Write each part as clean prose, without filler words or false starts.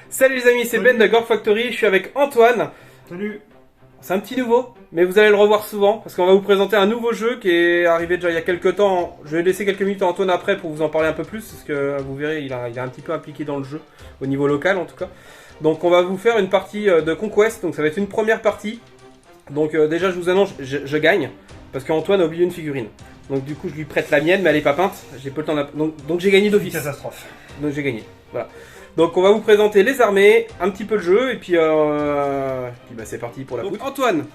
Salut les amis, c'est Ben de Gore Factory, je suis avec Antoine. Salut. C'est un petit nouveau, mais vous allez le revoir souvent, parce qu'on va vous présenter un nouveau jeu qui est arrivé déjà il y a quelques temps. Je vais laisser quelques minutes à Antoine après pour vous en parler un peu plus, parce que vous verrez, il est un petit peu impliqué dans le jeu, au niveau local en tout cas. Donc on va vous faire une partie de Conquest, donc ça va être une première partie. Donc déjà je vous annonce, je gagne, parce qu'Antoine a oublié une figurine. Donc du coup je lui prête la mienne, mais elle est pas peinte, j'ai pas le temps donc j'ai gagné d'office. Catastrophe. Donc j'ai gagné, voilà. Donc on va vous présenter les armées, un petit peu le jeu, et puis bah, c'est parti pour la poudre. Antoine,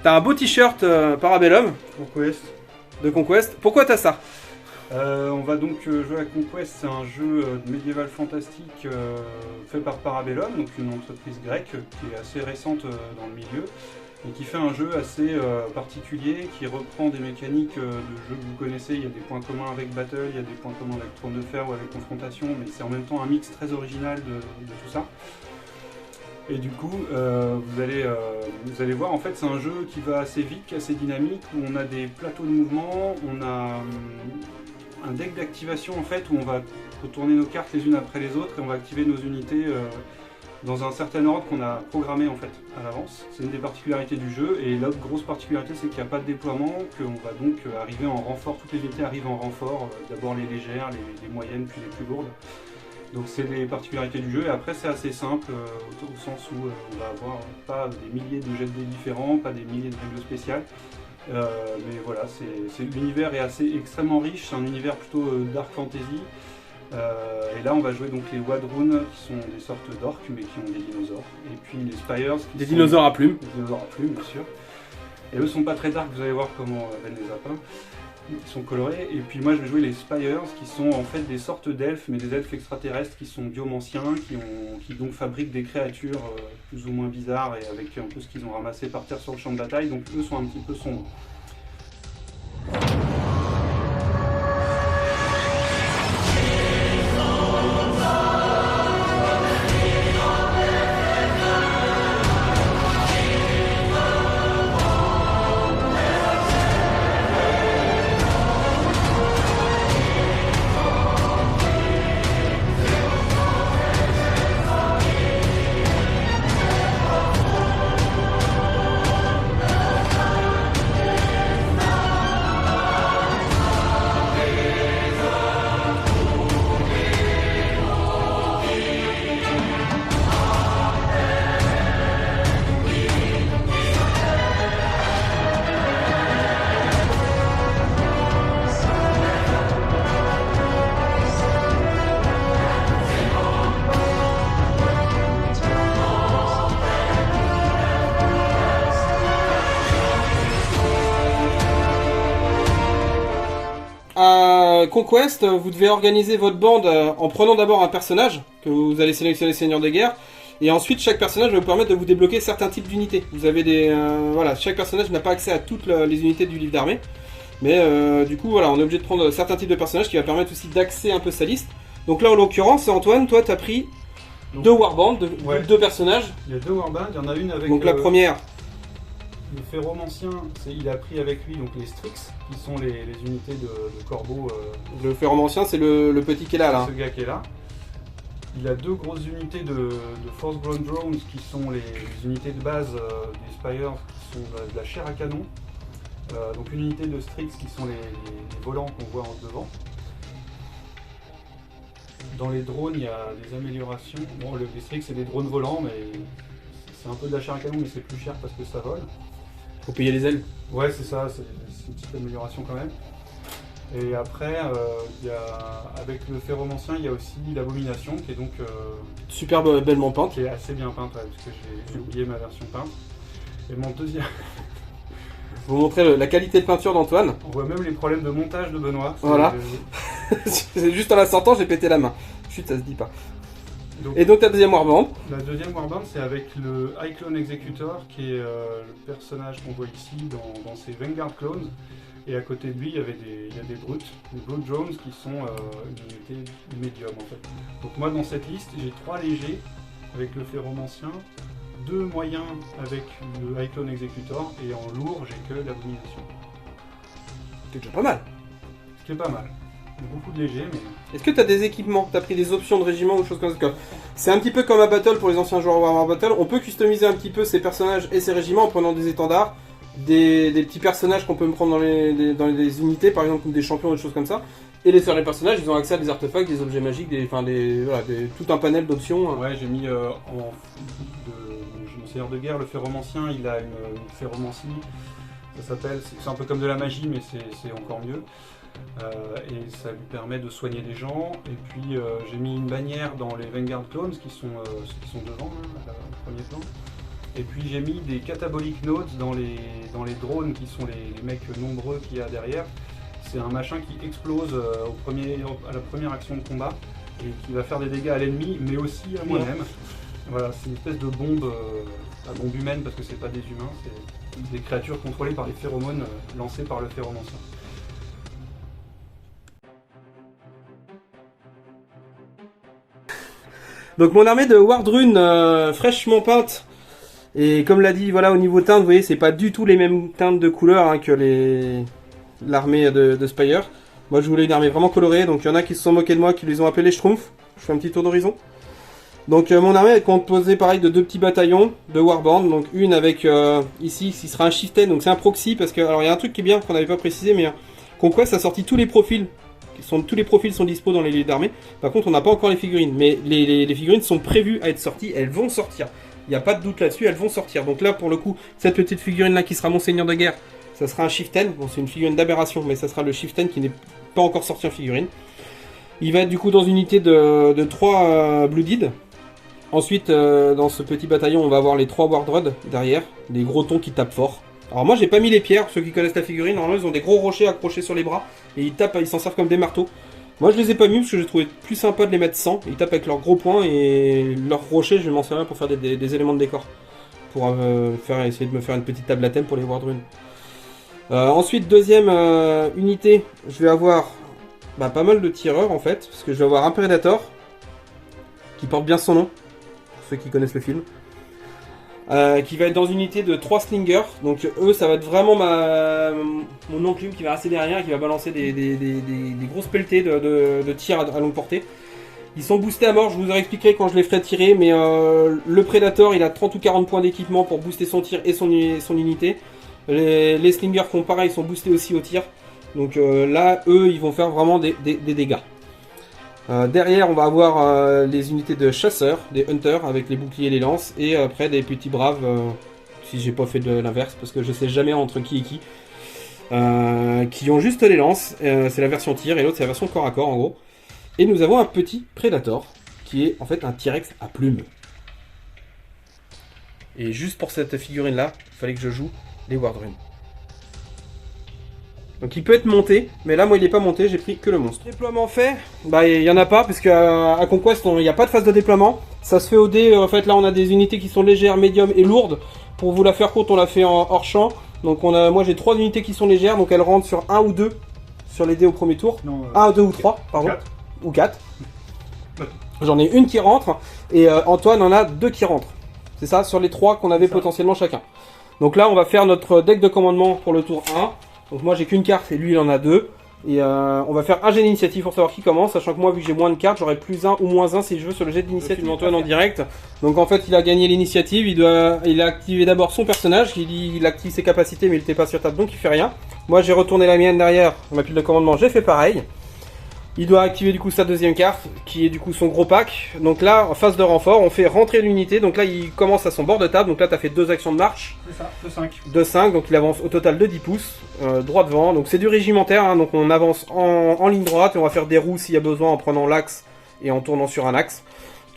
t'as un beau t-shirt Parabellum Conquest. de Conquest. Pourquoi t'as ça? On va donc jouer à Conquest, c'est un jeu médiéval fantastique fait par Parabellum, donc une entreprise grecque qui est assez récente dans le milieu, et qui fait un jeu assez particulier, qui reprend des mécaniques de jeux que vous connaissez. Il y a des points communs avec Battle, il y a des points communs avec Trône de Fer ou avec Confrontation, mais c'est en même temps un mix très original de tout ça. Et du coup, vous allez voir, en fait, c'est un jeu qui va assez vite, assez dynamique, où on a des plateaux de mouvement, on a un deck d'activation en fait, où on va retourner nos cartes les unes après les autres et on va activer nos unités dans un certain ordre qu'on a programmé en fait à l'avance. C'est une des particularités du jeu, et l'autre grosse particularité c'est qu'il n'y a pas de déploiement, qu'on va donc arriver en renfort, toutes les unités arrivent en renfort, d'abord les légères, les moyennes, puis les plus lourdes. Donc c'est des particularités du jeu, et après c'est assez simple au sens où on va avoir pas des milliers de jets de dés différents, pas des milliers de règles spéciales. Mais voilà, l'univers est extrêmement riche, c'est un univers plutôt dark fantasy. Et là on va jouer donc les Wadrun, qui sont des sortes d'orques mais qui ont des dinosaures. Et puis les Spires, qui Des sont dinosaures à plumes. des dinosaures à plumes bien sûr. Et eux sont pas très dark, vous allez voir comment Ben les a peints. Ils sont colorés. Et puis moi je vais jouer les Spires, qui sont en fait des sortes d'elfes, mais des elfes extraterrestres qui sont biomanciens, qui donc fabriquent des créatures plus ou moins bizarres, et avec un peu ce qu'ils ont ramassé par terre sur le champ de bataille. Donc eux sont un petit peu sombres. À Conquest, vous devez organiser votre bande en prenant d'abord un personnage, que vous allez sélectionner Seigneur des Guerres, et ensuite chaque personnage va vous permettre de vous débloquer certains types d'unités. Vous avez voilà, chaque personnage n'a pas accès à toutes les unités du livre d'armée, mais du coup voilà, on est obligé de prendre certains types de personnages qui va permettre aussi d'axer un peu sa liste. Donc là en l'occurrence, Antoine, toi t'as pris deux warbands, deux personnages. Il y a deux warbands, il y en a une avec... Donc la première... Le Ferromancien, il a pris avec lui donc les Strix, qui sont les unités de corbeaux. Le Ferromancien, c'est le petit qui est là. Ce gars qui est là. Il a deux grosses unités de Force Ground Drones, qui sont les unités de base des Spires, qui sont de la chair à canon. Donc une unité de Strix, qui sont les volants qu'on voit en devant. Dans les drones, il y a des améliorations. Bon, les Strix, c'est des drones volants, mais c'est un peu de la chair à canon, mais c'est plus cher parce que ça vole. Faut payer les ailes. Ouais, c'est ça, c'est une petite amélioration quand même. Et après, avec le Ferromancien, il y a aussi l'Abomination, qui est donc... Super bellement peinte. Qui est assez bien peinte, ouais, parce que j'ai oublié ma version peinte. Et mon deuxième... Je vous montrer la qualité de peinture d'Antoine. On voit même les problèmes de montage de Benoît. Voilà. C'est juste en la sortant, j'ai pété la main. Chut, ça se dit pas. Donc, et donc ta deuxième warband? La deuxième warband, c'est avec le High Clone Executor, qui est le personnage qu'on voit ici dans ces Vanguard Clones. Et à côté de lui, il y a des Brutes, les Brute Drones, qui sont une unité médium en fait. Donc moi, dans cette liste, j'ai 3 légers avec le Ferromancien, 2 moyens avec le High Clone Executor, et en lourd, j'ai que l'Abomination. C'est déjà pas mal. Ce qui est pas mal. beaucoup de léger, mais... Est-ce que tu as des équipements? Tu as pris des options de régiment ou des choses comme ça? C'est un petit peu comme à Battle pour les anciens joueurs Warhammer Battle. On peut customiser un petit peu ses personnages et ses régiments en prenant des étendards, des petits personnages qu'on peut me prendre dans les unités, par exemple, comme des champions, des choses comme ça. Et les personnages, ils ont accès à des artefacts, des objets magiques, tout un panel d'options. Ouais, j'ai mis mon seigneur de guerre, le ferromancien, il a une ferromancie, ça s'appelle, c'est un peu comme de la magie, mais c'est encore mieux. Et ça lui permet de soigner des gens. Et puis j'ai mis une bannière dans les Vanguard Clones qui sont devant, là, au premier plan. Et puis j'ai mis des catabolic nodes dans les drones qui sont les mecs nombreux qu'il y a derrière. C'est un machin qui explose à la première action de combat et qui va faire des dégâts à l'ennemi, mais aussi à moi-même. Voilà, c'est une espèce de bombe, la bombe humaine parce que c'est pas des humains, c'est des créatures contrôlées par les phéromones lancées par le ferromancien. Donc mon armée de Wardrune fraîchement peinte. Et comme l'a dit, voilà, au niveau teinte, vous voyez, c'est pas du tout les mêmes teintes de couleurs hein, que l'armée de Spire. Moi je voulais une armée vraiment colorée, donc il y en a qui se sont moqués de moi, qui les ont appelés les Schtroumpfs. Je fais un petit tour d'horizon. Donc mon armée est composée pareil de 2 petits bataillons de Warborn, donc une avec ici, qui sera un Chieftain, donc c'est un proxy, parce que, alors il y a un truc qui est bien, qu'on n'avait pas précisé, mais Conquest a sorti tous les profils. Tous les profils sont dispo dans les livres d'armée. Par contre on n'a pas encore les figurines, mais les figurines sont prévues à être sorties, elles vont sortir. Il n'y a pas de doute là-dessus, elles vont sortir. Donc là pour le coup, cette petite figurine là qui sera mon seigneur de guerre, ça sera un Chieftain. Bon c'est une figurine d'aberration, mais ça sera le Chieftain qui n'est pas encore sorti en figurine. Il va être du coup dans une unité de 3 Blooded. Ensuite dans ce petit bataillon on va avoir les 3 Wardred derrière, des gros tons qui tapent fort. Alors moi j'ai pas mis les pierres, ceux qui connaissent la figurine, normalement ils ont des gros rochers accrochés sur les bras et ils s'en servent comme des marteaux. Moi je les ai pas mis parce que j'ai trouvé plus sympa de les mettre sans. Ils tapent avec leurs gros poings et leurs rochers je vais m'en servir pour faire des éléments de décor. Pour essayer de me faire une petite table à thème pour les Wardrune. Ensuite deuxième unité, je vais avoir pas mal de tireurs en fait, parce que je vais avoir un Predator qui porte bien son nom, pour ceux qui connaissent le film. Qui va être dans une unité de 3 slingers, donc eux ça va être vraiment mon enclume qui va rester derrière et qui va balancer des grosses pelletées de tir à longue portée. Ils sont boostés à mort, je vous aurais expliqué quand je les ferai tirer, mais le Predator il a 30 ou 40 points d'équipement pour booster son tir et son unité. Les slingers font pareil, ils sont boostés aussi au tir, donc là eux ils vont faire vraiment des dégâts. Derrière on va avoir les unités de chasseurs, des hunters avec les boucliers et les lances, et après des petits braves, si j'ai pas fait de l'inverse parce que je sais jamais entre qui et qui ont juste les lances, c'est la version tir et l'autre c'est la version corps à corps en gros. Et nous avons un petit Predator qui est en fait un T-Rex à plumes. Et juste pour cette figurine là, il fallait que je joue les Wardrune. Donc il peut être monté, mais là moi il n'est pas monté, j'ai pris que le monstre. Déploiement fait, il n'y en a pas, parce qu'à Conquest il n'y a pas de phase de déploiement. Ça se fait au dé, en fait là on a des unités qui sont légères, médium et lourdes. Pour vous la faire courte, on l'a fait en hors champ. Donc moi j'ai 3 unités qui sont légères, donc elles rentrent sur 1 ou 2 sur les dés au premier tour. 1, 2 ou 3, pardon. 4. Ou 4. J'en ai une qui rentre, et Antoine en a 2 qui rentrent. C'est ça, sur les 3 qu'on avait potentiellement chacun. Donc là on va faire notre deck de commandement pour le tour 1. Donc moi j'ai qu'une carte et lui il en a 2. Et on va faire un jet d'initiative pour savoir qui commence, sachant que moi vu que j'ai moins de cartes, j'aurai plus 1 ou moins 1 si je veux sur le jet d'initiative Antoine en direct. Donc en fait il a gagné l'initiative, il a activé d'abord son personnage, il active ses capacités mais il n'était pas sur table donc il fait rien. Moi j'ai retourné la mienne derrière, ma pile de commandement, j'ai fait pareil. Il doit activer du coup sa deuxième carte, qui est du coup son gros pack. Donc là, en phase de renfort, on fait rentrer l'unité. Donc là, il commence à son bord de table. Donc là, tu as fait 2 actions de marche. C'est ça, de 5. De 5, donc il avance au total de 10 pouces, droit devant. Donc c'est du régimentaire, hein, donc on avance en ligne droite. Et on va faire des roues s'il y a besoin en prenant l'axe et en tournant sur un axe.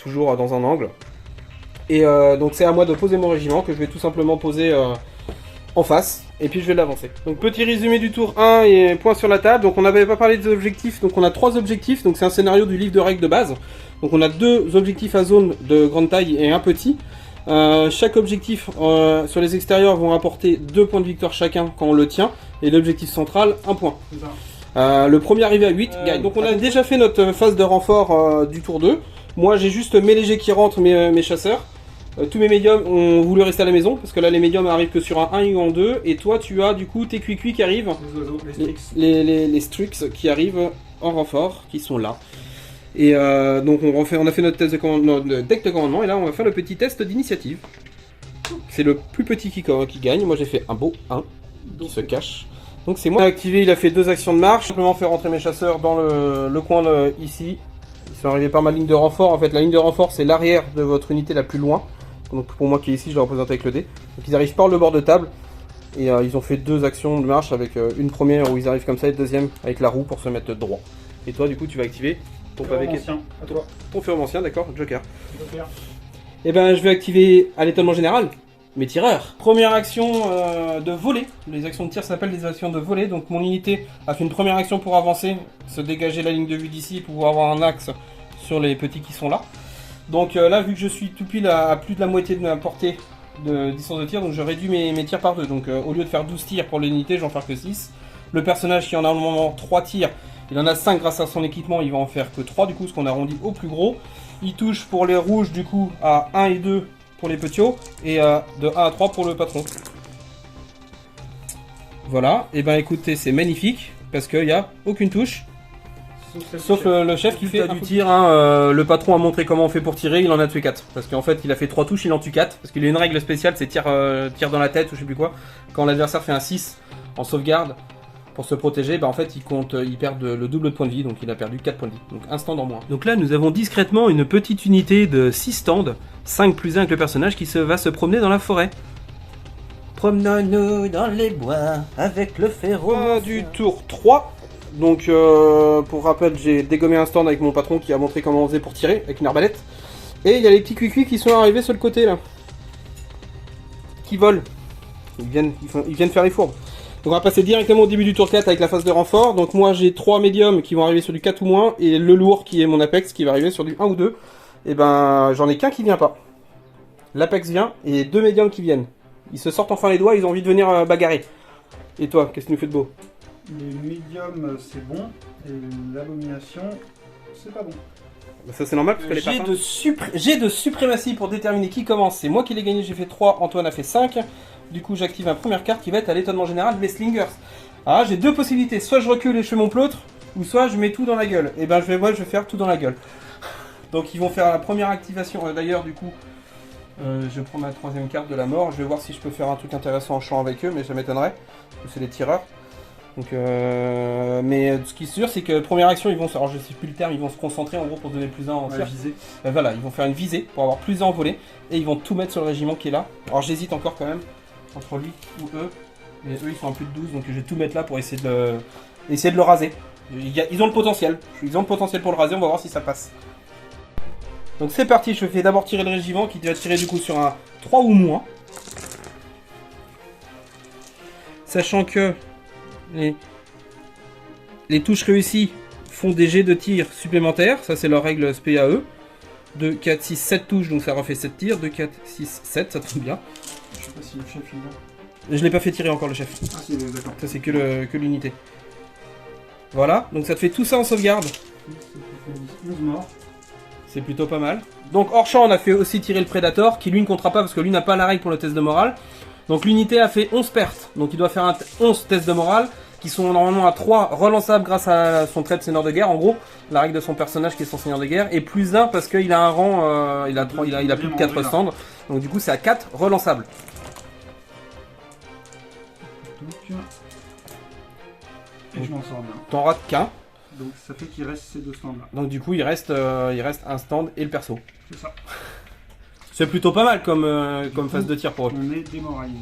Toujours dans un angle. Et donc c'est à moi de poser mon régiment, que je vais tout simplement poser en face. Et puis je vais l'avancer. Donc petit résumé du tour 1 et point sur la table. Donc on n'avait pas parlé des objectifs, donc on a 3 objectifs. Donc c'est un scénario du livre de règles de base. Donc on a 2 objectifs à zone de grande taille et un petit. Chaque objectif sur les extérieurs vont apporter 2 points de victoire chacun quand on le tient. Et l'objectif central, 1 point. Le premier arrivé à 8 gagne. Donc on a déjà fait notre phase de renfort du tour 2. Moi j'ai juste mes légers qui rentrent, mes chasseurs. Tous mes médiums ont voulu rester à la maison, parce que là les médiums arrivent que sur un 1 ou en 2, et toi tu as du coup tes cuicui qui arrivent, Les oiseaux, les Strix. les Strix qui arrivent en renfort qui sont là. Et donc on a fait notre test de commandement, notre deck de commandement, et là on va faire le petit test d'initiative. C'est le plus petit qui gagne. Moi j'ai fait un beau 1 qui se cache. Donc c'est moi activé, il a fait 2 actions de marche. Simplement fait rentrer mes chasseurs dans le coin ici. Ils sont arrivés par ma ligne de renfort. En fait la ligne de renfort c'est l'arrière de votre unité la plus loin. Donc pour moi qui est ici je la représente avec le dé. Donc ils arrivent par le bord de table. Et ils ont fait 2 actions de marche avec une première où ils arrivent comme ça et une deuxième avec la roue pour se mettre droit. Et toi du coup tu vas activer ton pavé ancien, à toi. Ton ferme ancien, d'accord, Joker. Et ben je vais activer à l'étonnement général mes tireurs. Première action de volée. Les actions de tir s'appellent des actions de volée. Donc mon unité a fait une première action pour avancer, se dégager la ligne de vue d'ici pour pouvoir avoir un axe sur les petits qui sont là. Donc là vu que je suis tout pile à plus de la moitié de ma portée de distance de tir, donc je réduis mes tirs par 2. Donc au lieu de faire 12 tirs pour l'unité, j'en fais que 6. Le personnage qui en a normalement 3 tirs, il en a 5 grâce à son équipement, il va en faire que 3 du coup, ce qu'on arrondit au plus gros. Il touche pour les rouges du coup à 1 et 2 pour les petits et de 1 à 3 pour le patron. Voilà, et ben écoutez, c'est magnifique parce qu'il n'y a aucune touche. Sauf le chef qui fait du tir. Hein, le patron a montré comment on fait pour tirer, il en a tué 4. Parce qu'en fait, il a fait 3 touches, il en tue 4. Parce qu'il y a une règle spéciale, c'est tir dans la tête ou je sais plus quoi. Quand l'adversaire fait un 6 en sauvegarde pour se protéger, bah en fait, il perd le double de points de vie. Donc il a perdu 4 points de vie. Donc un stand en moins. Donc là, nous avons discrètement une petite unité de 6 stands, 5 plus 1 avec le personnage qui va se promener dans la forêt. Promenons-nous dans les bois avec le ferro. Du tour 3. Donc pour rappel, j'ai dégommé un stand avec mon patron qui a montré comment on faisait pour tirer avec une arbalète. Et il y a les petits cuicui qui sont arrivés sur le côté là. Qui volent. Ils viennent faire les fourbes. Donc on va passer directement au début du tour 4 avec la phase de renfort. Donc moi j'ai 3 médiums qui vont arriver sur du 4 ou moins. Et le lourd qui est mon Apex qui va arriver sur du 1 ou 2. Et ben j'en ai qu'un qui vient pas. L'Apex vient et 2 médiums qui viennent. Ils se sortent enfin les doigts, ils ont envie de venir bagarrer. Et toi, qu'est-ce que tu nous fais de beau? Les médiums c'est bon, et l'abomination c'est pas bon. Bah ça c'est normal parce que les J'ai de suprématie pour déterminer qui commence. C'est moi qui l'ai gagné, j'ai fait 3, Antoine a fait 5. Du coup j'active une première carte qui va être à l'étonnement général, les slingers. Ah, j'ai 2 possibilités, soit je recule et je fais mon pleutre, ou soit je mets tout dans la gueule. Et ben je vais faire tout dans la gueule. Donc ils vont faire la première activation, d'ailleurs du coup... je prends ma 3ème carte de la mort, je vais voir si je peux faire un truc intéressant en champ avec eux, mais ça m'étonnerait, parce que c'est des tireurs. Donc, mais ce qui est sûr, c'est que première action, ils vont, alors je sais plus le terme, ils vont se concentrer en gros pour donner plus 1 en tir. Visée. Voilà, ils vont faire une visée pour avoir plus 1 en volée, et ils vont tout mettre sur le régiment qui est là. Alors j'hésite encore quand même, entre lui ou eux, mais eux ils sont à plus de 12, donc je vais tout mettre là pour essayer de le raser. Ils ont le potentiel, pour le raser, on va voir si ça passe. Donc c'est parti, je fais d'abord tirer le régiment qui va tirer du coup sur un 3 ou moins. Sachant que les touches réussies font des jets de tir supplémentaires, ça c'est leur règle SPAE. 2, 4, 6, 7 touches, donc ça refait 7 tirs. 2, 4, 6, 7, ça tombe bien. Je sais pas si le chef il va. Je l'ai pas fait tirer encore le chef. Ah si, d'accord. Ça c'est que l'unité. Voilà, donc ça te fait tout ça en sauvegarde. 11 morts. C'est plutôt pas mal. Donc hors champ, on a fait aussi tirer le Predator, qui lui ne comptera pas parce que lui n'a pas la règle pour le test de morale. Donc l'unité a fait 11 pertes. Donc il doit faire 11 tests de morale, qui sont normalement à 3 relançables grâce à son trait de seigneur de guerre. En gros, la règle de son personnage qui est son seigneur de guerre. Et plus 1 parce qu'il a un rang, il a plus de 4 stands. Donc du coup c'est à 4 relançables. Et je m'en sors bien. T'en rates qu'un. Donc ça fait qu'il reste ces 2 stands là. Donc du coup il reste un stand et le perso. C'est ça. C'est plutôt pas mal comme phase de tir pour eux. On est démoralisé.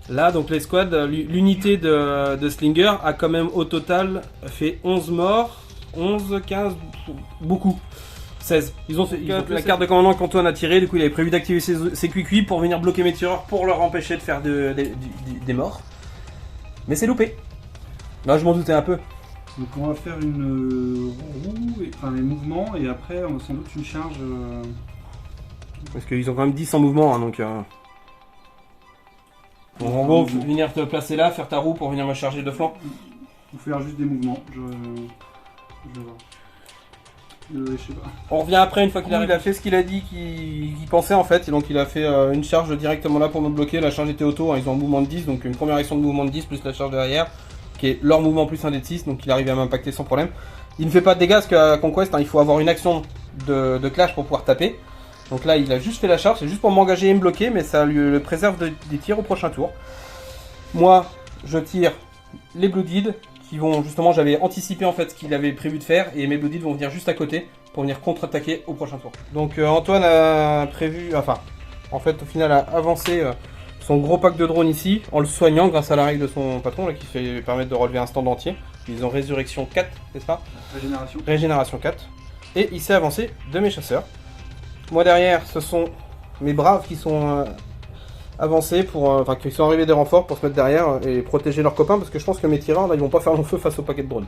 Là donc les squads, l'unité de Slinger a quand même au total fait 11 morts, 11, 15, beaucoup. 16. Ils ont la carte de commandant qu'Antoine a tiré, du coup il avait prévu d'activer ses cuicui pour venir bloquer mes tireurs pour leur empêcher de faire des morts. Mais c'est loupé. Là je m'en doutais un peu. Donc on va faire une roue, enfin les mouvements, et après on a sans doute une charge. Parce qu'ils ont quand même 10 en mouvement, hein, donc... Bon, en gros, venir te placer là, faire ta roue pour venir me charger de flanc. Ou faire juste des mouvements, je sais pas. On revient après une fois qu'il arrive. Il a fait ce qu'il a dit qu'il pensait en fait, et donc il a fait une charge directement là pour me bloquer. La charge était auto, hein, ils ont un mouvement de 10, donc une première action de mouvement de 10 plus la charge derrière. qui est leur mouvement plus un dé de 6, donc il arrive à m'impacter sans problème. Il ne fait pas de dégâts parce qu'à Conquest, hein, il faut avoir une action de clash pour pouvoir taper. Donc là, il a juste fait la charge, c'est juste pour m'engager et me bloquer, mais ça lui le préserve des tirs au prochain tour. Moi, je tire les Blooded, qui vont justement, j'avais anticipé en fait ce qu'il avait prévu de faire, et mes Blooded vont venir juste à côté pour venir contre-attaquer au prochain tour. Donc Antoine a prévu, enfin, en fait, au final, a avancé son gros pack de drones ici, en le soignant grâce à la règle de son patron, là, qui fait permettre de relever un stand entier. Ils ont résurrection 4, c'est ça? Régénération. Régénération 4. Et il s'est avancé de mes chasseurs. Moi derrière, ce sont mes braves qui sont avancés pour, enfin qui sont arrivés des renforts pour se mettre derrière et protéger leurs copains parce que je pense que mes tireurs là ils vont pas faire long feu face au paquet de drones.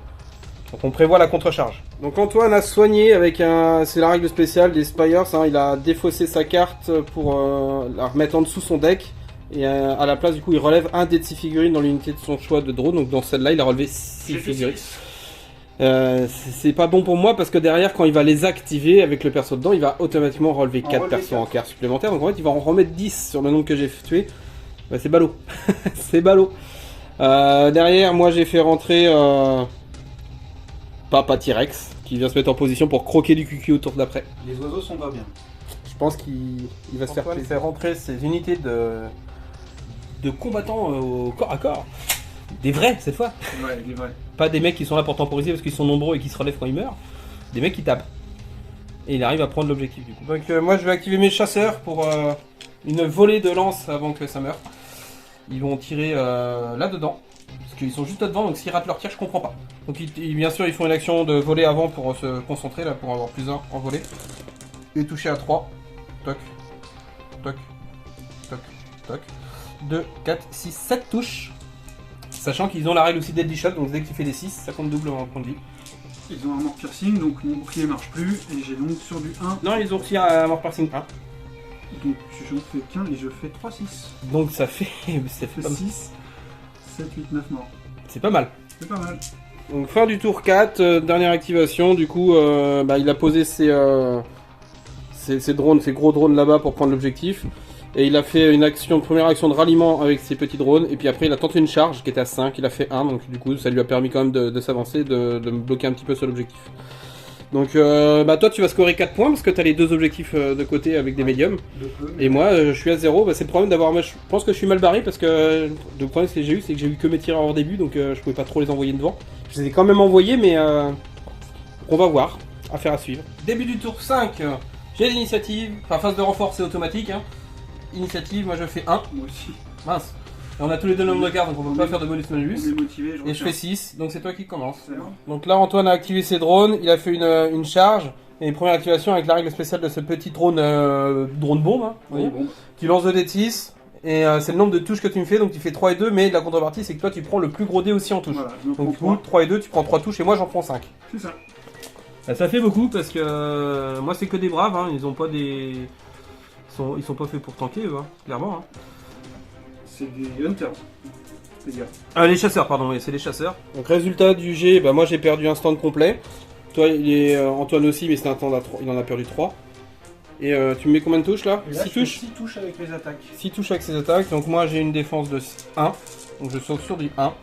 Donc on prévoit la contre-charge. Donc Antoine a soigné avec un, c'est la règle spéciale des Spires, hein, il a défaussé sa carte pour la remettre en dessous son deck et à la place du coup il relève un dé de 6 figurines dans l'unité de son choix de drone. Donc dans celle-là il a relevé 6 figurines. C'est pas bon pour moi parce que derrière quand il va les activer avec le perso dedans il va automatiquement relever 4 persos en carte supplémentaires, donc en fait il va en remettre 10 sur le nombre que j'ai tué. Bah, c'est ballot. C'est ballot. Derrière moi j'ai fait rentrer Papa T-Rex qui vient se mettre en position pour croquer du cucu au tour d'après. Les oiseaux sont pas bien. Je pense qu'il va se faire rentrer ses unités de combattants au corps à corps. Des vrais cette fois. Ouais, des vrais. Pas des mecs qui sont là pour temporiser parce qu'ils sont nombreux et qui se relèvent quand ils meurent. Des mecs qui tapent. Et il arrive à prendre l'objectif du coup. Donc moi je vais activer mes chasseurs pour une volée de lance avant que ça meure. Ils vont tirer là-dedans. Parce qu'ils sont juste là-devant, donc s'ils ratent leur tir, je comprends pas. Donc bien sûr ils font une action de voler avant pour se concentrer là, pour avoir plus 1 en volée. Et toucher à 3. Toc. Toc. Toc. Toc. 2, 4, 6, 7 touches. Sachant qu'ils ont la règle aussi Deadly Shot, donc dès que tu fais des 6, ça compte double en point de vie. Ils ont un mort piercing, donc mon bouclier marche plus, et j'ai donc sur du 1. Non, ils ont aussi un mort piercing 1. Donc j'en fais qu'un et je fais 3, 6. Donc ça fait pas mal. 6, 7, 8, 9 morts. C'est pas mal. C'est pas mal. Donc fin du tour 4, dernière activation, du coup il a posé ses drones, ses gros drones là-bas pour prendre l'objectif. Et il a fait une première action de ralliement avec ses petits drones, et puis après il a tenté une charge qui était à 5, il a fait 1, donc du coup ça lui a permis quand même de s'avancer, de me bloquer un petit peu sur l'objectif. Donc toi tu vas scorer 4 points parce que tu as les 2 objectifs de côté avec des médiums. Et moi je suis à 0, c'est le problème d'avoir... Je pense que je suis mal barré parce que le problème que j'ai eu que mes tireurs hors début, donc je pouvais pas trop les envoyer devant. Je les ai quand même envoyés, mais on va voir, affaire à suivre. Début du tour 5, j'ai l'initiative, enfin phase de renfort c'est automatique, hein. Initiative, moi je fais 1. Moi aussi. Mince. Et on a tous les deux le nombre de cartes, donc on peut pas faire de bonus malus. On est motivé, Et je fais 6, donc c'est toi qui commence. Bon. Donc là Antoine a activé ses drones, il a fait une charge. Et une première activation avec la règle spéciale de ce petit drone drone bombe, hein, vous voyez, Bon. qui lance 2 dés de 6. Et c'est le nombre de touches que tu me fais, donc tu fais 3 et 2, mais la contrepartie c'est que toi tu prends le plus gros dé aussi en touche. Voilà, je me Donc prends 3 et 2, tu prends 3 touches et moi j'en prends 5. C'est ça. Ça fait beaucoup parce que moi c'est que des braves, hein, ils ont pas des... Ils sont pas faits pour tanker eux, hein, clairement. Hein. C'est des hunters, les gars. Les chasseurs, pardon, oui, c'est les chasseurs. Donc résultat du G, moi j'ai perdu un stand complet. Toi, Antoine aussi, mais c'est un stand à 3, il en a perdu 3. Et tu me mets combien de touches là, 6 touches 6 touches avec les attaques. 6 touches avec ses attaques, donc moi j'ai une défense de 1. Donc je saute sur du 1.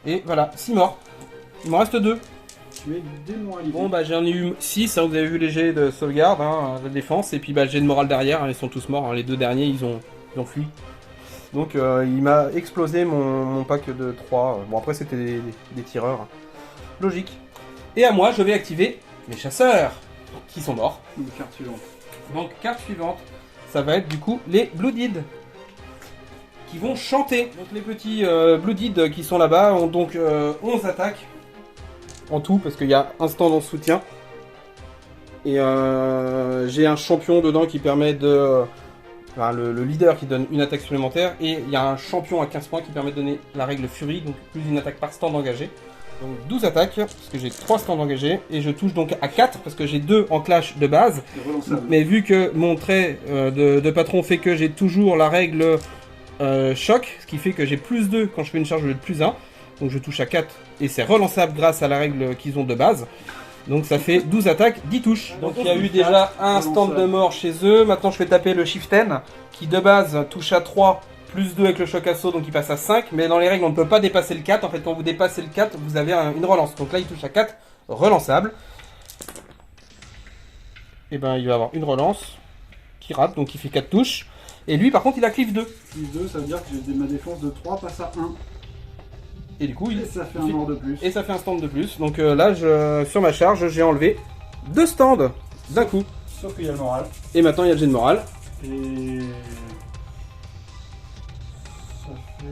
Et voilà, 6 morts. Il m'en reste 2. Tu es démoralisé. Bon j'en ai eu 6, hein, vous avez vu les jets de sauvegarde, hein, de défense, et puis le jet de morale derrière, hein, ils sont tous morts, hein, les 2 derniers ils ont fui. Donc il m'a explosé mon pack de 3, bon après c'était des tireurs, hein. Logique. Et à moi je vais activer mes chasseurs, qui sont morts. Donc carte suivante. Donc carte suivante, ça va être du coup les Blooded, qui vont chanter. Donc les petits Blooded qui sont là-bas ont donc 11 attaques. En tout, parce qu'il y a un stand en soutien. Et j'ai un champion dedans qui permet de... Enfin, le leader qui donne une attaque supplémentaire. Et il y a un champion à 15 points qui permet de donner la règle Fury, donc plus une attaque par stand engagé. Donc 12 attaques, parce que j'ai 3 stands engagés. Et je touche donc à 4, parce que j'ai 2 en clash de base. Mais vu que mon trait de patron fait que j'ai toujours la règle choc, ce qui fait que j'ai plus 2 quand je fais une charge au lieu de plus 1. Donc je touche à 4 et c'est relançable grâce à la règle qu'ils ont de base. Donc ça fait 12 attaques, 10 touches. Donc il y a eu déjà un stand de mort chez eux. Maintenant je vais taper le Chieftain qui de base touche à 3 plus 2 avec le choc assaut, donc il passe à 5. Mais dans les règles, on ne peut pas dépasser le 4. En fait, quand vous dépassez le 4, vous avez une relance. Donc là, il touche à 4, relançable. Et ben, il va avoir une relance qui rate, donc il fait 4 touches. Et lui, par contre, il a cliff 2. Cliff 2, ça veut dire que ma défense de 3 passe à 1. Et du coup, Et ça fait un mort de plus. Et ça fait un stand de plus. Donc là, sur ma charge, j'ai enlevé 2 stands d'un coup. Sauf qu'il y a le moral. Et maintenant, il y a le jet de morale. Et... ça fait...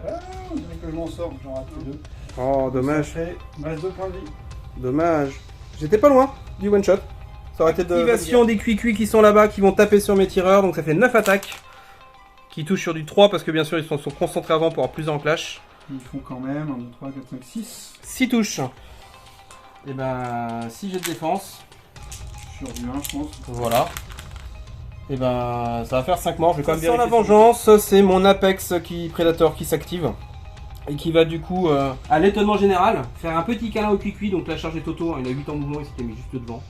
Ah, on dirait que je m'en sors, j'en rate que 2. Oh, dommage. Ça fait... il me reste 2 points de vie. Dommage. J'étais pas loin du one shot. Ça aurait été de... Activation des cuicui qui sont là-bas, qui vont taper sur mes tireurs. Donc ça fait 9 attaques. Qui touchent sur du 3 parce que bien sûr, ils sont concentrés avant pour avoir plus en clash. Ils font quand même 1, 2, 3, 4, 5, 6. 6 touches. Et ben, 6 jets de défense. Sur du 1, je pense. Voilà. Et ben, ça va faire 5 morts. Je vais quand même vérifier. Sans la vengeance, c'est mon Apex Predator qui s'active. Et qui va du coup, à l'étonnement général, faire un petit câlin au cuicui. Donc la charge est auto. Il a 8 ans de mouvement, il s'était mis juste devant.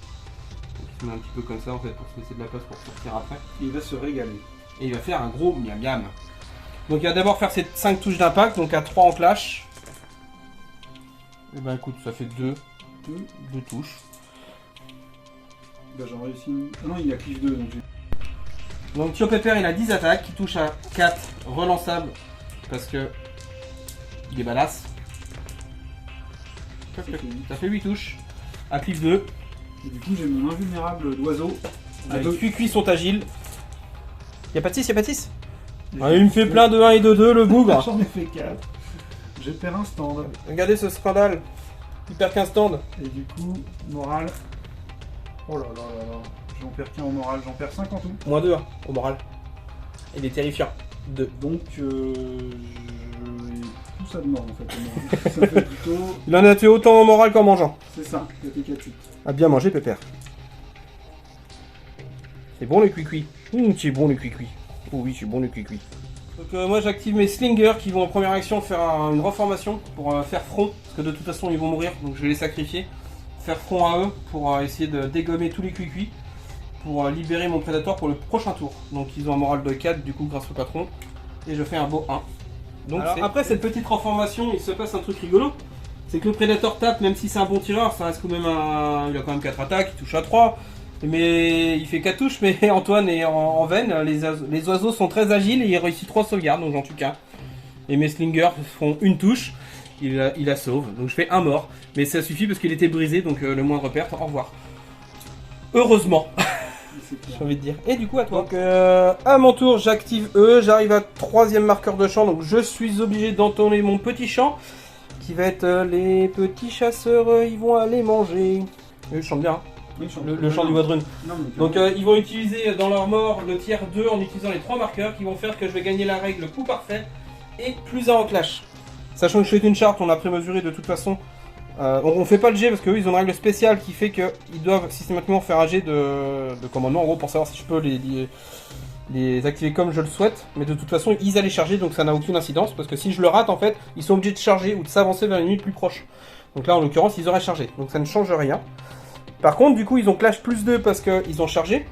Donc il se met un petit peu comme ça en fait pour se laisser de la place pour sortir après. Il va se régaler. Et il va faire un gros miam miam. Donc il va d'abord faire ses 5 touches d'impact, donc à 3 en clash. Et ben écoute, ça fait 2 touches. Bah j'en réussis une... Ah non, il y a cliff 2, donc j'ai... Donc Tio Pepper il a 10 attaques, qui touche à 4 relançables, parce que il est badass. Ça fait 8 touches, à cliff 2. Et du coup j'ai mon invulnérable d'oiseau. Les cuicui sont agiles. Y'a pas de 6, y'a pas de 6. Ah, il me fait plein de 1 et de 2 le bougre. J'en ai fait 4. Je perds un stand. Regardez ce scandale. Il perd qu'un stand. Et du coup, moral. Oh là là là là. J'en perds qu'un au moral, j'en perds 5 en tout. Moins 2 au moral. Il est terrifiant. 2. Donc j'ai tout ça de mort en fait. Au moral. Ça fait plutôt. Il en a tué autant en moral qu'en mangeant. C'est ça, il y a tes 4 8. A bien manger Pépère. C'est bon le cuicui. C'est bon le cuicui. Oh oui, c'est bon le cuicui. Donc moi j'active mes slingers qui vont en première action faire une reformation pour faire front. Parce que de toute façon ils vont mourir, donc je vais les sacrifier. Faire front à eux pour essayer de dégommer tous les cuicui. Pour libérer mon prédateur pour le prochain tour. Donc ils ont un moral de 4 du coup grâce au patron. Et je fais un beau 1. Donc alors, après cette petite reformation, il se passe un truc rigolo. C'est que le prédateur tape, même si c'est un bon tireur, ça reste quand même il a quand même 4 attaques, il touche à 3. Mais il fait 4 touches, mais Antoine est en veine. Les oiseaux sont très agiles et il réussit 3 sauvegardes, donc j'en tue qu'un. Et mes slingers font une touche, il la sauve. Donc je fais un mort. Mais ça suffit parce qu'il était brisé, donc le moindre perte, au revoir. Heureusement. J'ai envie de dire. Et du coup à toi. Donc à mon tour j'active eux, j'arrive à 3ème marqueur de champ, donc je suis obligé d'entonner mon petit chant. Qui va être les petits chasseurs, ils vont aller manger. Eux chantent bien. Hein. Oui, Le chant du Wadrun. Donc donc ils vont utiliser dans leur mort le tiers 2 en utilisant les 3 marqueurs qui vont faire que je vais gagner la règle coup parfait et plus 1 en clash. Sachant que je fais une charte, on a prémesuré de toute façon. On fait pas le jet parce qu'eux ils ont une règle spéciale qui fait qu'ils doivent systématiquement faire un jet de commandement en gros pour savoir si je peux les activer comme je le souhaite. Mais de toute façon ils allaient charger donc ça n'a aucune incidence parce que si je le rate en fait ils sont obligés de charger ou de s'avancer vers une limite plus proche. Donc là en l'occurrence ils auraient chargé donc ça ne change rien. Par contre, du coup, ils ont clash plus 2 parce qu'ils ont chargé.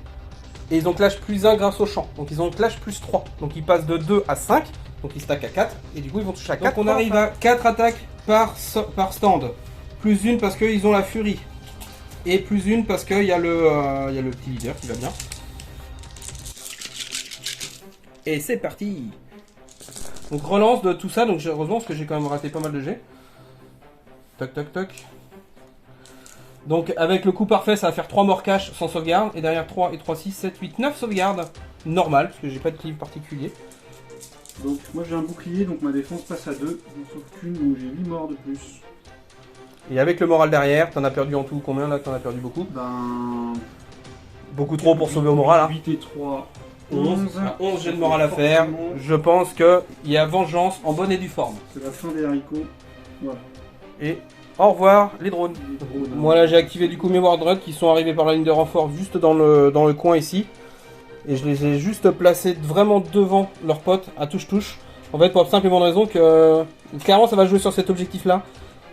Et ils ont clash plus 1 grâce au champ. Donc ils ont clash plus 3. Donc ils passent de 2 à 5. Donc ils stackent à 4. Et du coup, ils vont toucher à 4. Donc on arrive à 4 attaques par stand. Plus 1 parce qu'ils ont la furie. Et plus 1 parce qu'il y a le petit leader qui va bien. Et c'est parti. Donc relance de tout ça. Donc heureusement parce que j'ai quand même raté pas mal de jets. Toc toc toc. Donc avec le coup parfait ça va faire 3 morts cash sans sauvegarde et derrière 3 et 3, 6, 7, 8, 9 sauvegardes normales parce que j'ai pas de cleave particulier. Donc moi j'ai un bouclier donc ma défense passe à 2, sauf qu'une où j'ai 8 morts de plus. Et avec le moral derrière, t'en as perdu en tout combien là? T'en as perdu beaucoup? Ben... Beaucoup trop pour sauver au moral hein. 8 et 3, 11 j'ai de moral à faire. Je pense qu'il y a vengeance en bonne et due forme. C'est la fin des haricots. Voilà. Et au revoir les drones. Moi là j'ai activé du coup mes wardruts qui sont arrivés par la ligne de renfort juste dans le coin ici. Et je les ai juste placés vraiment devant leurs potes à touche-touche. En fait pour la simple et bonne raison que clairement ça va jouer sur cet objectif là.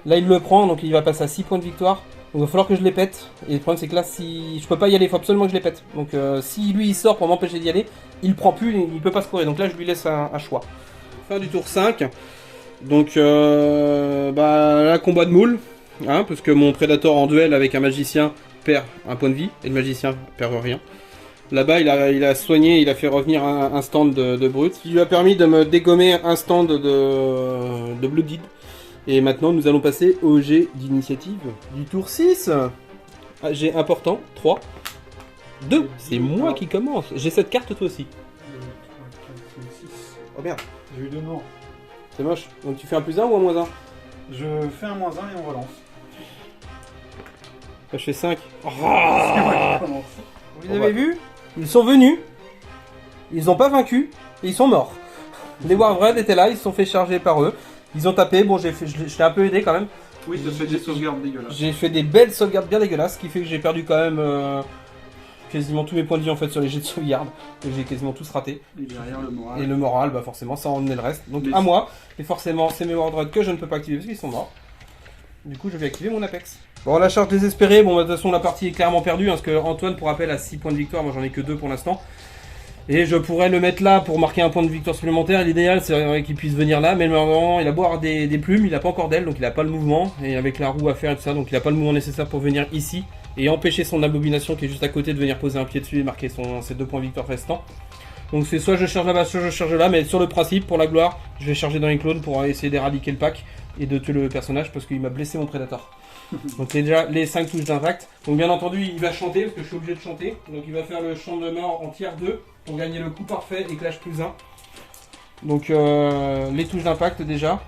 Là il le prend donc il va passer à 6 points de victoire. il va falloir que je les pète. Et le problème c'est que là, si je peux pas y aller, il faut absolument que je les pète. Donc si lui il sort pour m'empêcher d'y aller, il prend plus, il peut pas scorer. Donc là je lui laisse un choix. Fin du tour 5. Donc là combat de moule. Hein, parce que mon Predator en duel avec un magicien perd un point de vie. Et le magicien perd rien. Là-bas il a soigné, il a fait revenir un stand de brut. Ce qui lui a permis de me dégommer un stand de Blooded. Et maintenant, nous allons passer au jet d'initiative du tour 6. Jet important, 3, 2. C'est moi qui commence. J'ai cette carte, toi aussi. 2, 3, 4, 5, 6. Oh merde, J'ai eu 2 morts. c'est moche. Donc tu fais un plus 1 ou un moins 1? Je fais un -1 et on relance. Je fais 5. Oh, C'est moi qui commence. vous avez vu? Ils sont venus. Ils n'ont pas vaincu. Et ils sont morts. Les Warvred étaient là, ils se sont fait charger par eux. Ils ont tapé, bon je l'ai un peu aidé quand même. Oui, ça fait des sauvegardes dégueulasses. J'ai fait des belles sauvegardes bien dégueulasses, ce qui fait que j'ai perdu quand même quasiment tous mes points de vie en fait sur les jets de sauvegarde. Et j'ai quasiment tous raté. Et derrière le moral. Et le moral, bah forcément ça en emmenait le reste. Donc Mais à moi, et forcément c'est mes Wardred que je ne peux pas activer parce qu'ils sont morts. Du coup je vais activer mon Apex. Bon la charge désespérée, bon bah, de toute façon la partie est clairement perdue, hein, parce que Antoine pour rappel a 6 points de victoire, moi j'en ai que 2 pour l'instant. Et je pourrais le mettre là pour marquer un point de victoire supplémentaire. L'idéal c'est qu'il puisse venir là, mais normalement il a beau avoir des plumes, il n'a pas encore d'ailes, donc il n'a pas le mouvement. Et avec la roue à faire et tout ça, donc il n'a pas le mouvement nécessaire pour venir ici et empêcher son abomination qui est juste à côté de venir poser un pied dessus et marquer ses 2 points de victoire restants. Donc c'est soit je charge là-bas, soit je charge là, mais sur le principe, pour la gloire, je vais charger dans les clones pour essayer d'éradiquer le pack et de tuer le personnage parce qu'il m'a blessé mon Predator. Donc c'est déjà les 5 touches d'impact. Donc bien entendu il va chanter parce que je suis obligé de chanter. Donc il va faire le chant de mort en tier 2 pour gagner le coup parfait et clash plus 1. Donc les touches d'impact déjà.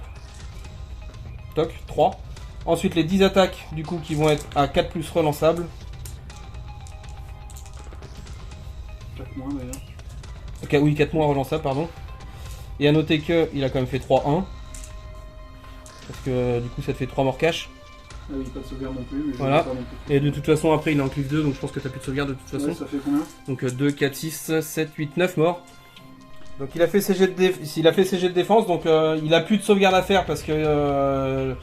Toc, 3. Ensuite les 10 attaques du coup qui vont être à 4 plus relançables. 4 moins d'ailleurs. Ok, oui 4 moins relançables pardon. Et à noter que il a quand même fait 3-1. Parce que du coup ça te fait 3 morts cash. Ah oui, pas de sauvegarde non plus, mais je Voilà. pas non plus. Et de toute façon après il est en cliff 2 donc je pense que t'as plus de sauvegarde de toute façon. Ouais, ça fait combien? Donc 2, 4, 6, 7, 8, 9 morts. Donc il a fait ses jets de défense, donc il a plus de sauvegarde à faire parce que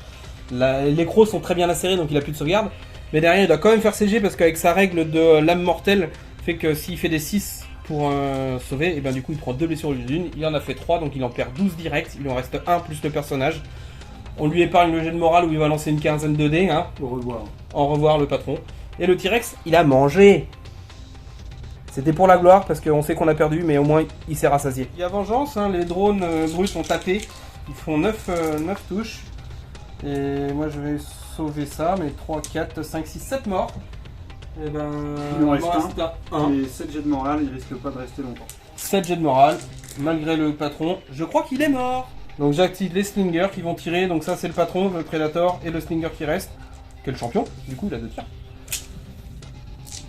les crocs sont très bien acérés donc il a plus de sauvegarde. Mais derrière il doit quand même faire ses jets parce qu'avec sa règle de lame mortelle, fait que s'il fait des 6 pour sauver, et ben du coup il prend 2 blessures au lieu d'une. Il en a fait 3 donc il en perd 12 direct, il en reste 1 plus le personnage. On lui épargne le jet de morale où il va lancer une quinzaine de dés. Hein. Au revoir. Au revoir le patron. Et le T-Rex, il a mangé. C'était pour la gloire parce qu'on sait qu'on a perdu, mais au moins il s'est rassasié. Il y a vengeance, hein, les drones bruts sont tapés. Ils font 9 touches. Et moi je vais sauver ça, mais 3, 4, 5, 6, 7 morts. Et ben. Il en reste un. Et 7 jets de morale, il risque pas de rester longtemps. 7 jets de morale, malgré le patron. Je crois qu'il est mort. Donc j'active les slingers qui vont tirer. Donc ça c'est le patron, le Predator et le slinger qui reste. Quel champion. Du coup il a 2 tirs.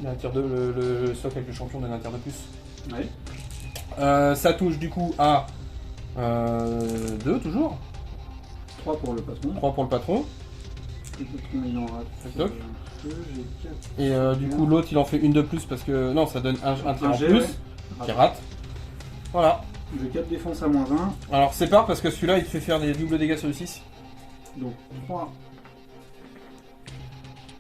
Il a un tir de le socle avec le champion donne un tir de plus. Oui. Ça touche du coup à 2 toujours. 3 pour le patron. 3 pour le patron. Le patron il en rate. Toc. J'ai 4. Et du coup l'autre il en fait une de plus parce que non ça donne un tir en jet, plus. ouais. Qui rate. Voilà. J'ai 4 défenses à -20. Alors sépare parce que celui-là il te fait faire des doubles dégâts sur le 6. Donc 3.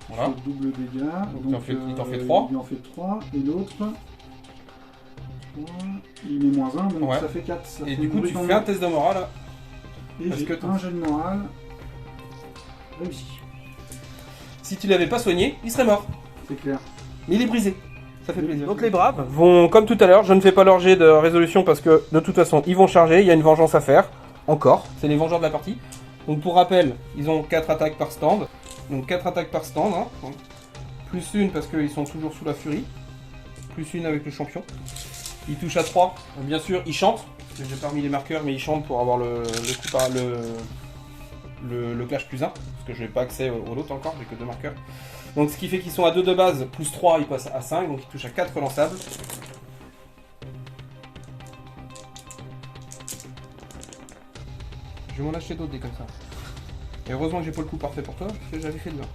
Voilà. Double dégâts. Donc, il t'en fait 3. Il en fait 3. Et l'autre. 3. Il met -1, donc Ouais. ça fait 4. Ça Et fait du coup une tu brute en fais un moins. test de morale. Là. Et parce j'ai que un jet de morale. Réussi. Si tu l'avais pas soigné, il serait mort. C'est clair. Mais il est brisé. Ça fait plaisir. Donc les braves vont, comme tout à l'heure, je ne fais pas leur jet de résolution parce que de toute façon ils vont charger, il y a une vengeance à faire. Encore, c'est les vengeurs de la partie. Donc pour rappel, ils ont 4 attaques par stand. Donc 4 attaques par stand. Hein. Plus une parce qu'ils sont toujours sous la furie. Plus une avec le champion. Ils touchent à 3. Bien sûr, ils chantent. J'ai pas mis les marqueurs, mais ils chantent pour avoir le coup par le clash plus 1. Parce que je n'ai pas accès au lot encore, j'ai que 2 marqueurs. Donc ce qui fait qu'ils sont à 2 de base, plus 3, ils passent à 5, donc ils touchent à 4 relançables. Je vais m'en acheter d'autres des comme ça. Et heureusement que j'ai pas le coup parfait pour toi, parce que j'avais fait de là.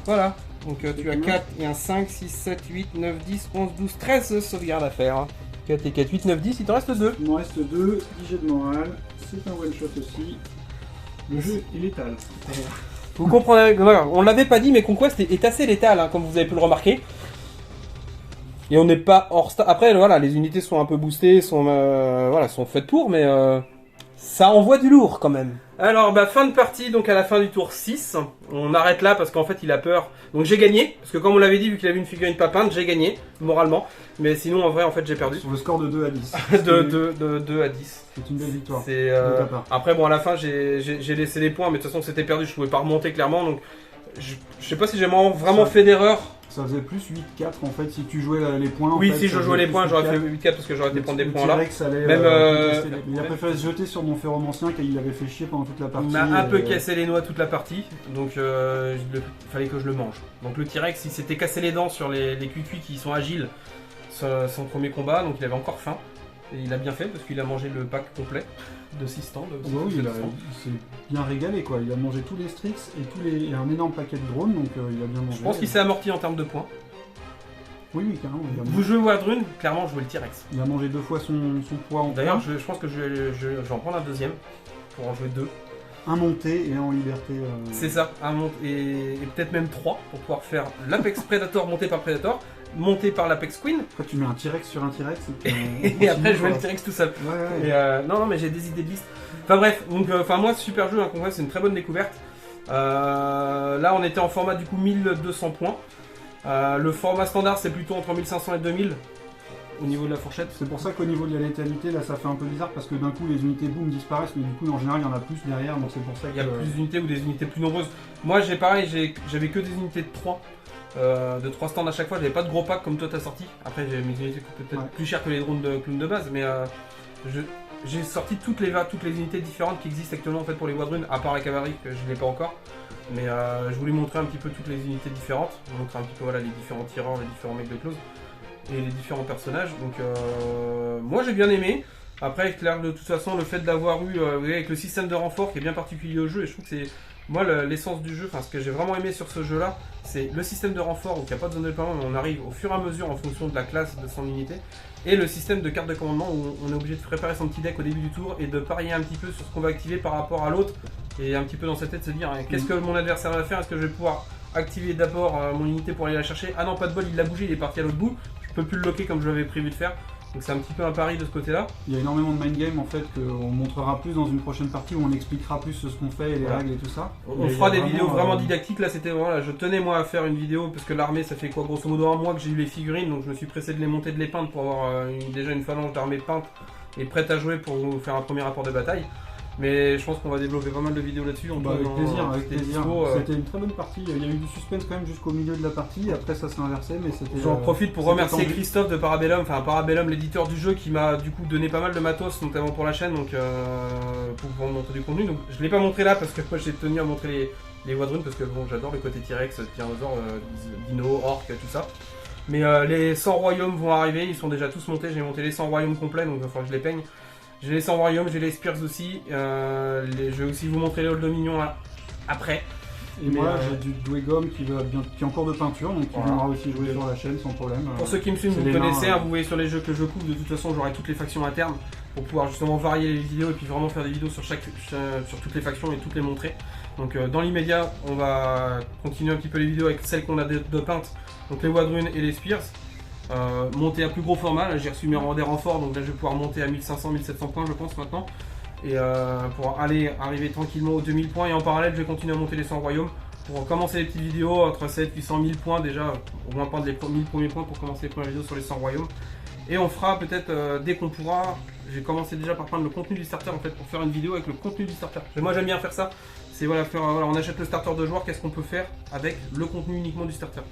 Voilà, donc tu as 4 et un 5, 6, 7, 8, 9, 10, 11, 12, 13 sauvegardes à faire. 4 et 4, 8, 9, 10, il t'en reste 2. Il m'en reste 2, 10 jets de morale, c'est un one shot aussi. Le jeu est létal. Vous comprenez, voilà, on l'avait pas dit, mais Conquest est assez létal, hein, comme vous avez pu le remarquer. Et on n'est pas hors stade. Après, voilà, les unités sont un peu boostées, sont faites pour, mais ça envoie du lourd quand même. Alors, fin de partie, donc à la fin du tour 6. On arrête là parce qu'en fait, il a peur. Donc j'ai gagné, parce que comme on l'avait dit, vu qu'il avait une figurine pas peinte, j'ai gagné, moralement. Mais sinon, en vrai, en fait, j'ai perdu. Sur le score de 2 à 10. de 2 à 10. C'est une belle victoire. C'est, de ta part. Après, bon, à la fin, j'ai laissé les points, mais de toute façon, c'était perdu, je pouvais pas remonter clairement. Donc, je sais pas si j'ai vraiment fait d'erreur. Ça faisait plus 8-4 en fait si tu jouais les points. Oui, en fait, si je jouais les points, j'aurais fait 8-4 parce que j'aurais été prendre des points là. Même, il a préféré se jeter sur mon ferromancien qu'il avait fait chier pendant toute la partie. Il m'a un peu cassé les noix toute la partie, donc il fallait que je le mange. Donc le T-Rex, il s'était cassé les dents sur les cuicuis qui sont agiles son premier combat, donc il avait encore faim. Et il a bien fait parce qu'il a mangé le pack complet de 6 stands. Oui, il s'est bien régalé quoi. Il a mangé tous les Strix et un énorme paquet de drones, donc il a bien mangé. Je pense qu'il s'est amorti en termes de points. Oui, carrément. Vous jouez Wardrune, clairement je jouais le T-Rex. Il a mangé 2 fois son poids en D'ailleurs, je pense que je vais en prendre un deuxième pour en jouer 2. Un monté et un en liberté. C'est ça, un monté et peut-être même 3 pour pouvoir faire l'Apex Predator monté par Predator, monté par l'Apex Queen. Après tu mets un T-Rex sur un T-Rex et après je mets le T-Rex tout seul. Ouais. Et non, mais j'ai des idées de liste. Enfin bref, donc moi super jeu, Conquest, c'est une très bonne découverte. Là on était en format du coup 1200 points. Le format standard c'est plutôt entre 1500 et 2000 au niveau de la fourchette. C'est pour ça qu'au niveau de la létalité là ça fait un peu bizarre parce que d'un coup les unités boom disparaissent mais du coup en général il y en a plus derrière donc c'est pour ça qu'il y a plus d'unités ou des unités plus nombreuses. Moi j'avais que des unités de 3. De 3 stands à chaque fois, j'avais pas de gros pack comme toi t'as sorti. Après j'ai mes unités peut-être plus chères que les drones de clown de base, mais j'ai sorti toutes les unités différentes qui existent actuellement en fait pour les Wardrune, à part la cavalerie que je n'ai pas encore. Mais je voulais montrer un petit peu toutes les unités différentes, montrer un petit peu voilà, les différents tireurs, les différents mecs de close et les différents personnages. Donc moi j'ai bien aimé. Après clair de toute façon le fait d'avoir eu avec le système de renfort qui est bien particulier au jeu et je trouve que c'est moi l'essence du jeu, enfin ce que j'ai vraiment aimé sur ce jeu là, c'est le système de renfort où il n'y a pas de zone de déploiement mais on arrive au fur et à mesure en fonction de la classe de son unité. Et le système de carte de commandement où on est obligé de préparer son petit deck au début du tour et de parier un petit peu sur ce qu'on va activer par rapport à l'autre. Et un petit peu dans sa tête se dire qu'est-ce que mon adversaire va faire, est-ce que je vais pouvoir activer d'abord mon unité pour aller la chercher. Ah non pas de bol, il l'a bougé, il est parti à l'autre bout, je peux plus le locker comme je l'avais prévu de faire. Donc c'est un petit peu un pari de ce côté-là. Il y a énormément de mind game en fait qu'on montrera plus dans une prochaine partie où on expliquera plus ce qu'on fait et les règles et tout ça. On fera des vidéos vraiment didactiques. Là c'était voilà, je tenais moi à faire une vidéo parce que l'armée ça fait quoi grosso modo un mois que j'ai eu les figurines donc je me suis pressé de les monter, de les peindre pour avoir déjà une phalange d'armée peinte et prête à jouer pour vous faire un premier rapport de bataille. Mais je pense qu'on va développer pas mal de vidéos là-dessus. Avec plaisir. C'était une très bonne partie. Il y a eu du suspense quand même jusqu'au milieu de la partie. Après ça s'est inversé, mais c'était. J'en profite pour remercier Christophe de Parabellum, enfin Parabellum, l'éditeur du jeu, qui m'a du coup donné pas mal de matos, notamment pour la chaîne, donc pour pouvoir montrer du contenu. Donc je l'ai pas montré là parce que moi j'ai tenu à montrer les Wardrune parce que bon j'adore le côté T-Rex, Tyrannosaure, Dino, Orc, tout ça. Mais les 100 royaumes vont arriver, ils sont déjà tous montés. J'ai monté les 100 royaumes complets, donc il va falloir que je les peigne. J'ai les 100 royaumes, j'ai les Spears aussi. Je vais aussi vous montrer les Old Dominion après. Et moi j'ai du Dwegom qui est en cours de peinture, donc qui viendra aussi jouer sur la chaîne sans problème. Pour ceux qui me suivent, vous connaissez, vous voyez sur les jeux que je couvre, de toute façon j'aurai toutes les factions internes pour pouvoir justement varier les vidéos et puis vraiment faire des vidéos sur toutes les factions et toutes les montrer. Donc dans l'immédiat, on va continuer un petit peu les vidéos avec celles qu'on a de peintes, donc les Wardrune et les Spears. Monter à plus gros format, là j'ai reçu des renforts donc là je vais pouvoir monter à 1500-1700 points je pense maintenant et pour arriver tranquillement aux 2000 points et en parallèle je vais continuer à monter les 100 royaumes pour commencer les petites vidéos entre 7 800 1000 points déjà, au moins prendre les 1000 premiers points pour commencer les premières vidéos sur les 100 royaumes et on fera peut-être dès qu'on pourra, j'ai commencé déjà par prendre le contenu du starter en fait pour faire une vidéo avec le contenu du starter. Et moi j'aime bien faire ça, c'est voilà, on achète le starter de joueur, qu'est-ce qu'on peut faire avec le contenu uniquement du starter.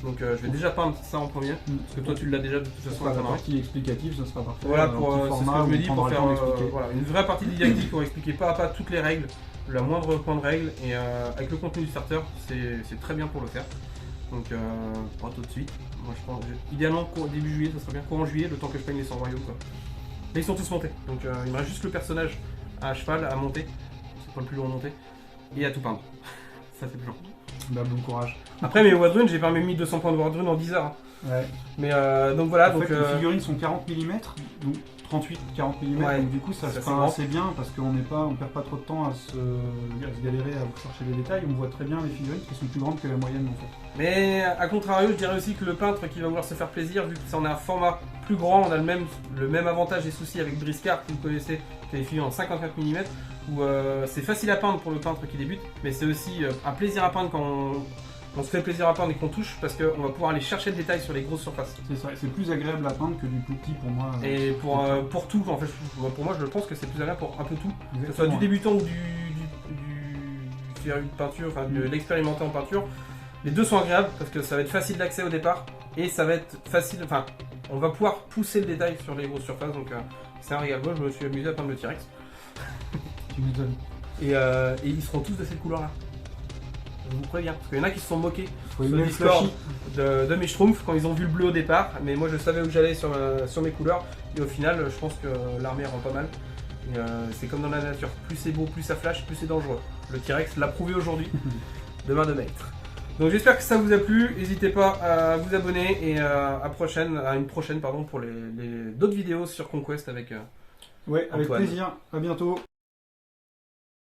Donc je vais déjà peindre ça en premier, parce que toi tu l'as déjà de toute façon. La partie explicative, ça sera parfait. Voilà, c'est ce que je me dis pour faire une vraie partie didactique pour expliquer pas à pas toutes les règles, la moindre point de règle, et avec le contenu du starter, c'est très bien pour le faire. Donc pas tout de suite. Moi je pense, idéalement début juillet, ça serait bien courant juillet, le temps que je peigne les 100 royaumes quoi. Là ils sont tous montés, donc il me reste juste le personnage à cheval à monter, c'est pas le plus long à monter, et à tout peindre. Ça c'est plus long. Bah, bon courage. Après mes Wardrune, j'ai pas mis 1200 points de Wardrune en 10 heures. Ouais. Mais donc voilà. En fait, les figurines sont 40 mm, donc 38-40 mm, Ouais, donc du coup ça se c'est peint grand. assez bien parce qu'on perd pas trop de temps à se galérer à chercher les détails. On voit très bien les figurines qui sont plus grandes que la moyenne en fait. Mais à contrario, je dirais aussi que le peintre qui va vouloir se faire plaisir, vu que ça en a un format plus grand, on a le même avantage et souci avec Briscard, que vous connaissez, qui a des figurines en 54 mm, où c'est facile à peindre pour le peintre qui débute, mais c'est aussi un plaisir à peindre quand on se fait plaisir à peindre et qu'on touche, parce qu'on va pouvoir aller chercher le détail sur les grosses surfaces. C'est ça, c'est plus agréable à peindre que du plus petit pour moi. Et pour tout, en fait, pour moi je pense que c'est plus agréable pour un peu tout, que ce soit Exactement. du débutant ou du féru de peinture, enfin de l'expérimenter en peinture. Les deux sont agréables parce que ça va être facile d'accès au départ et ça va être facile, enfin on va pouvoir pousser le détail sur les grosses surfaces, donc c'est un régal. Moi je me suis amusé à peindre le T-Rex. Tu m'étonnes. Et ils seront tous de cette couleur là. Je vous préviens, parce qu'il y en a qui se sont moqués Faut sur aimer le le Discord flashy. de mes schtroumpfs quand ils ont vu le bleu au départ, mais moi je savais où j'allais sur mes couleurs, et au final je pense que l'armée rend pas mal. Et c'est comme dans la nature, plus c'est beau, plus ça flash, plus c'est dangereux. Le T-Rex l'a prouvé aujourd'hui, de main de maître. Donc j'espère que ça vous a plu, n'hésitez pas à vous abonner et à une prochaine pour d'autres vidéos sur Conquest avec Ouais, avec Antoine. plaisir. À bientôt.